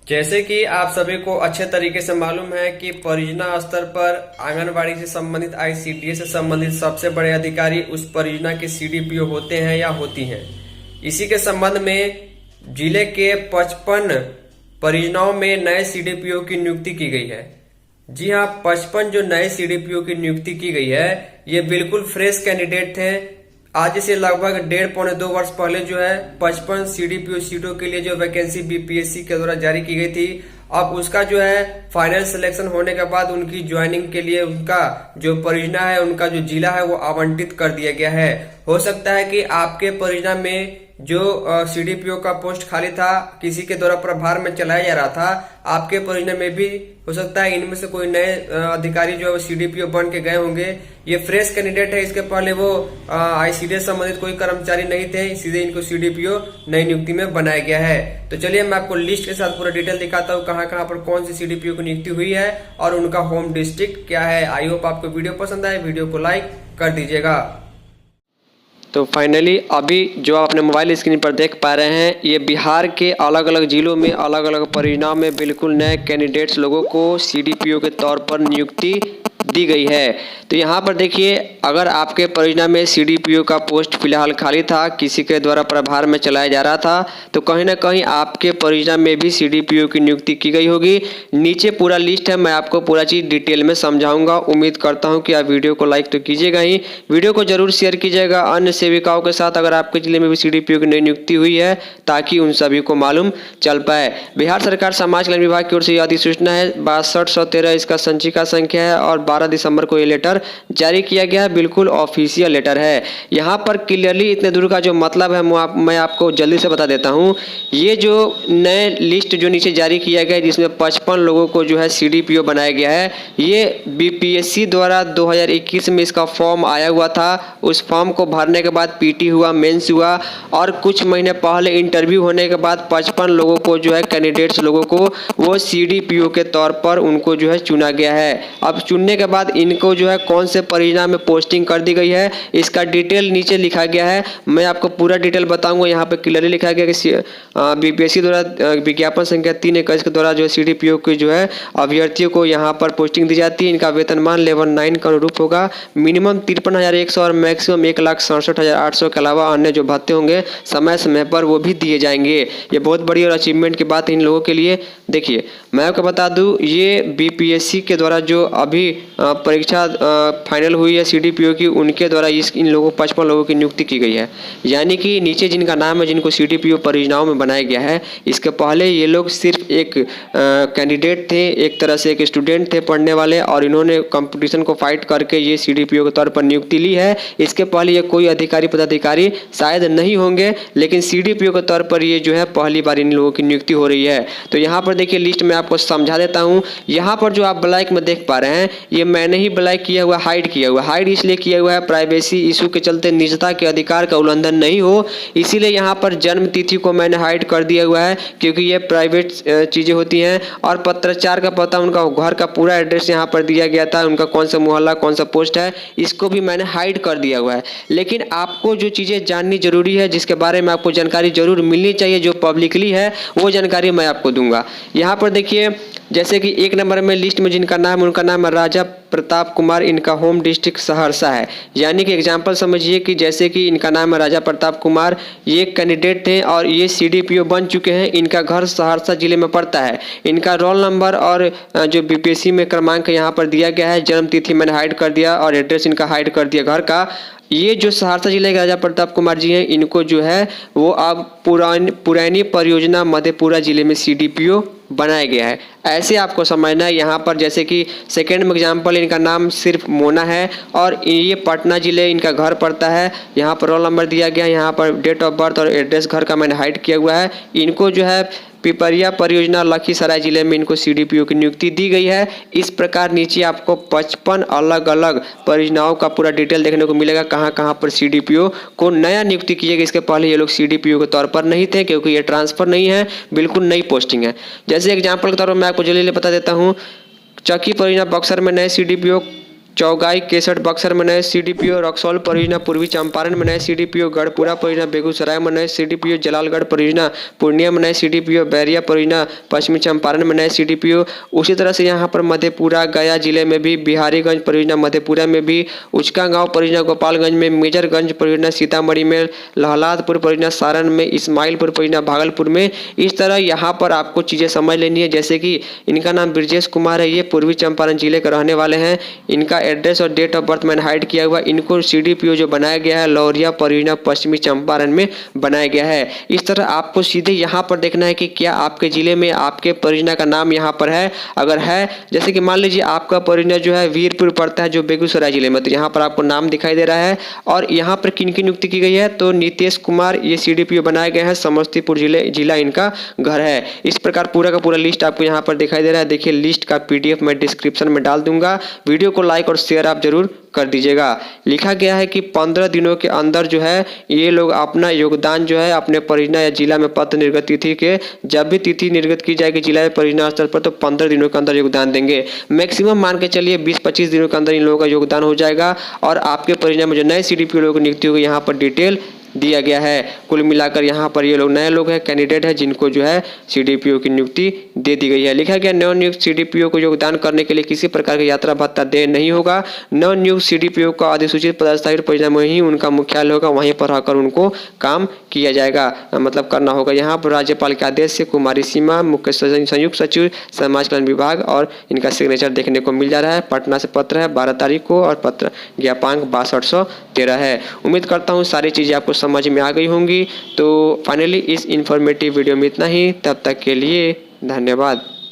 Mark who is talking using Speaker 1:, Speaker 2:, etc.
Speaker 1: जैसे कि आप सभी को अच्छे तरीके से मालूम है कि परियोजना स्तर पर आंगनबाड़ी से संबंधित आईसीडीएस से संबंधित सबसे बड़े अधिकारी उस परियोजना के सीडीपीओ होते हैं या होती हैं। इसी के संबंध में जिले के 55 परियोजनाओं में नए सीडीपीओ की नियुक्ति की गई है। जी हाँ, 55 जो नए सीडीपीओ की नियुक्ति की गई है ये बिल्कुल फ्रेश कैंडिडेट थे। आज से लगभग 1.5-2 वर्ष पहले जो है 55 सीडीपीओ सीटों के लिए जो वैकेंसी बीपीएससी के द्वारा जारी की गई थी, अब उसका जो है फाइनल सिलेक्शन होने के बाद उनकी ज्वाइनिंग के लिए उनका जो परियोजना है, उनका जो जिला है वो आवंटित कर दिया गया है। हो सकता है कि आपके परियोजना में जो सीडीपीओ का पोस्ट खाली था, किसी के द्वारा प्रभार में चलाया जा रहा था, आपके परियोजना में भी हो सकता है इनमें से कोई नए अधिकारी जो है सीडीपीओ बन के गए होंगे। ये फ्रेश कैंडिडेट है, इसके पहले वो आईसीडीएस संबंधित कोई कर्मचारी नहीं थे, सीधे इनको सीडीपीओ नई नियुक्ति में बनाया गया है। तो चलिए मैं आपको लिस्ट के साथ पूरा डिटेल दिखाता हूँ कहाँ कहाँ पर कौन सी सीडीपीओ की नियुक्ति हुई है और उनका होम डिस्ट्रिक्ट क्या है। आई होप आपको वीडियो पसंद आए, वीडियो को लाइक कर दीजिएगा। तो फाइनली अभी जो आप अपने मोबाइल स्क्रीन पर देख पा रहे हैं, ये बिहार के अलग अलग जिलों में अलग अलग परियोजनाओं में बिल्कुल नए कैंडिडेट्स लोगों को सीडीपीओ के तौर पर नियुक्ति दी गई है। तो यहाँ पर देखिए, अगर आपके परियोजना में सीडीपीओ का पोस्ट फिलहाल खाली था, किसी के द्वारा प्रभार में चलाया जा रहा था, तो कहीं ना कहीं आपके परियोजना में भी सीडीपीओ की नियुक्ति की गई होगी। नीचे पूरा लिस्ट है, मैं आपको पूरा चीज़ डिटेल में समझाऊंगा। उम्मीद करता हूँ कि आप वीडियो को लाइक तो कीजिएगा ही, वीडियो को जरूर शेयर कीजिएगा अन्य सेविकाओं के साथ अगर आपके जिले में भी सीडीपीओ की नई नियुक्ति हुई है, ताकि उन सभी को मालूम चल पाए। बिहार सरकार समाज कल्याण विभाग की ओर से यह अधिसूचना है 6213, इसका संचिका संख्या है और 12 दिसंबर को ये लेटर जारी किया गया है। बिल्कुल ऑफिशियल लेटर है। यहाँ पर क्लियरली इतने दूर का जो मतलब है मैं आपको जल्दी से बता देता हूँ। ये जो नए लिस्ट जो नीचे जारी किया गया है, जिसमें 55 लोगों को जो है सीडीपीओ बनाया गया है, ये बीपीएससी द्वारा 2021 में इसका फॉर्म आया हुआ था। उस फॉर्म को भरने के बाद पीटी हुआ, मेंस हुआ और कुछ महीने पहले इंटरव्यू होने के बाद 55 लोगों को जो है कैंडिडेट्स लोगों को वो सीडीपीओ के तौर पर उनको जो है चुना गया है। अब चुनने के बाद इनको जो है कौन से परियोजना में पोस्टिंग कर दी गई है, इसका डिटेल नीचे लिखा गया है। मैं आपको पूरा डिटेल बताऊंगा। यहाँ पे क्लियरली लिखा गया कि बीपीएससी द्वारा विज्ञापन संख्या 321 के द्वारा जो है सीडीपीओ की जो है अभ्यर्थियों को यहाँ पर पोस्टिंग दी जाती है। इनका वेतनमान लेवल 9 का अनुरूप होगा। मिनिमम 53,100 और मैक्सिमम 1,67,800 के अलावा अन्य जो भत्ते होंगे समय समय पर वो भी दिए जाएंगे। ये बहुत बड़ी और अचीवमेंट की बात है इन लोगों के लिए। देखिए, मैं आपको बता दूं, ये बीपीएससी के द्वारा जो अभी परीक्षा फाइनल हुई है सीडीपीओ की, उनके द्वारा इन लोगों 55 लोगों की नियुक्ति की गई है। यानी कि नीचे जिनका नाम है, जिनको सीडीपीओ परियोजनाओं में बनाया गया है, इसके पहले ये लोग सिर्फ एक कैंडिडेट थे, एक तरह से एक स्टूडेंट थे पढ़ने वाले, और इन्होंने कंपटीशन को फाइट करके ये सीडीपीओ के तौर पर नियुक्ति ली है। इसके पहले ये कोई अधिकारी पदाधिकारी शायद नहीं होंगे, लेकिन सीडीपीओ के तौर पर ये जो है पहली बार इन लोगों की नियुक्ति हो रही है। तो यहाँ पर देखिए, लिस्ट में आपको समझा देता हूँ। यहाँ पर जो आप ब्लैक में देख पा रहे हैं, ये मैंने ही ब्लैक किया हुआ, हाइड किया हुआ। हाइड इसलिए किया हुआ है, प्राइवेसी इशू के चलते निजता के अधिकार का उल्लंघन नहीं हो, इसीलिए यहाँ पर जन्म तिथि को मैंने हाइड कर दिया हुआ है, क्योंकि ये प्राइवेट चीज़ें होती हैं। और पत्राचार का पता, उनका घर का पूरा एड्रेस यहाँ पर दिया गया था, उनका कौन सा मोहल्ला, कौन सा पोस्ट है, इसको भी मैंने हाइड कर दिया हुआ है। लेकिन आपको जो चीज़ें जाननी जरूरी है, जिसके बारे में आपको जानकारी जरूर मिलनी चाहिए, जो पब्लिकली है, वो जानकारी मैं आपको दूंगा। यहाँ पर देखिए, जैसे कि 1 नंबर में लिस्ट में जिनका नाम है, उनका नाम है राजा प्रताप कुमार, इनका होम डिस्ट्रिक्ट सहरसा है। यानी कि एग्जाम्पल समझिए कि जैसे कि इनका नाम है राजा प्रताप कुमार, ये कैंडिडेट थे और ये सीडीपीओ बन चुके हैं। इनका घर सहरसा जिले में पड़ता है। इनका रोल नंबर और जो बीपीएससी में क्रमांक यहाँ पर दिया गया है, जन्म तिथि मैंने हाइड कर दिया और एड्रेस इनका हाइड कर दिया घर का। ये जो सहरसा जिले के राजा प्रताप कुमार जी हैं, इनको जो है वो अब पुरानी परियोजना मधेपुरा जिले में सीडीपीओ बनाया गया है। ऐसे आपको समझना है। यहाँ पर जैसे कि सेकेंड में एग्जाम्पल, इनका नाम सिर्फ मोना है और ये पटना जिले इनका घर पड़ता है। यहाँ पर रोल नंबर दिया गया है, यहाँ पर डेट ऑफ बर्थ और एड्रेस घर का मैंने हाइड किया हुआ है। इनको जो है पिपरिया परियोजना लखीसराय जिले में इनको सीडीपीओ की नियुक्ति दी गई है। इस प्रकार नीचे आपको 55 अलग अलग परियोजनाओं का पूरा डिटेल देखने को मिलेगा, कहाँ कहाँ पर सीडीपीओ को नया नियुक्ति कीजिएगा। इसके पहले ये लोग सीडीपीओ के तौर पर नहीं थे, क्योंकि ये ट्रांसफर नहीं है, बिल्कुल नई पोस्टिंग है। जैसे एग्जाम्पल के तौर पर मैं आपको जल्दी बता देता हूँ, चकी परियोजना बक्सर में नए सीडीपीओ चौगाई केसठ बक्सर में नए सीडीपीओ, रक्सौल परियोजना पूर्वी चंपारण में नए सीडीपीओ, गढ़पुरा परियोजना बेगूसराय में नए सीडीपीओ, जलालगढ़ परियोजना पूर्णिया में नए सीडीपीओ, बैरिया परियोजना पश्चिमी चंपारण में नए सीडीपीओ। उसी तरह से यहाँ पर मधेपुरा गया जिले में भी, बिहारीगंज परियोजना मधेपुरा में भी, उचका गाँव परियोजना गोपालगंज में, मेजरगंज परियोजना सीतामढ़ी में, लहलादपुर परियोजना सारण में, इस्माइलपुर परियोजना भागलपुर में। इस तरह यहाँ पर आपको चीज़ें समझ लेनी है। जैसे कि इनका नाम ब्रजेश कुमार है, ये पूर्वी चंपारण जिले के रहने वाले हैं। इनका एड्रेस और डेट ऑफ बर्थ मैंने हाइड किया हुआ। इनको सीडीपीओ जो बनाया गया है लौरिया परियोजना पश्चिमी चंपारण में बनाया गया है। इस तरह आपको सीधे यहाँ पर देखना है कि क्या आपके जिले में आपके परियोजना का नाम यहाँ पर है। अगर है, जैसे कि मान लीजिए आपका परियोजना जो है वीरपुर पड़ता है जो बेगूसराय जिले में, तो यहाँ पर आपको नाम दिखाई दे रहा है। और यहाँ पर किन की नियुक्ति की गई है, तो नीतीश कुमार ये सीडीपीओ बनाए गए हैं, समस्तीपुर जिला इनका घर है। इस प्रकार पूरा का पूरा लिस्ट आपको यहाँ पर दिखाई दे रहा है। देखिए लिस्ट का पीडीएफ मैं डिस्क्रिप्शन में डाल दूंगा। वीडियो को लाइक और शेयर आप जरूर कर दीजिएगा। लिखा गया है कि 15 दिनों के अंदर जो है ये लोग अपना योगदान जो है अपने परियोजना या जिला में पत्र निर्गत तिथि के, जब भी तिथि निर्गत की जाएगी जिला या परियोजना स्तर पर, तो 15 दिनों के अंदर योगदान देंगे। मैक्सिमम मान के चलिए 20-25 दिनों के अंदर इन लोगों का योगदान हो जाएगा। और आपके परियोजना में जो नए सीडीपीओ लोगों की नियुक्ति होगी यहाँ पर डिटेल दिया गया है। कुल मिलाकर यहाँ पर ये लोग नए लोग हैं, कैंडिडेट है, जिनको जो है सीडीपीओ की नियुक्ति दे दी गई है। लिखा गया नवनियुक्त सीडीपीओ को योगदान करने के लिए किसी प्रकार का यात्रा भत्ता देय नहीं होगा। नवनियुक्त सीडीपीओ का अधिसूचित पदाधिकारी परियोजना में ही उनका मुख्यालय होगा, वहीं पर रहकर उनको काम किया जाएगा, मतलब करना होगा। यहाँ पर राज्यपाल के आदेश से कुमारी सीमा, मुख्य संयुक्त सचिव समाज कल्याण विभाग, और इनका सिग्नेचर देखने को मिल जा रहा है। पटना से पत्र है 12 तारीख को और पत्र ज्ञापांक 6213 है। उम्मीद करता हूँ सारी चीज़ें आपको समझ में आ गई होंगी। तो फाइनली इस इंफॉर्मेटिव वीडियो में इतना ही। तब तक के लिए धन्यवाद।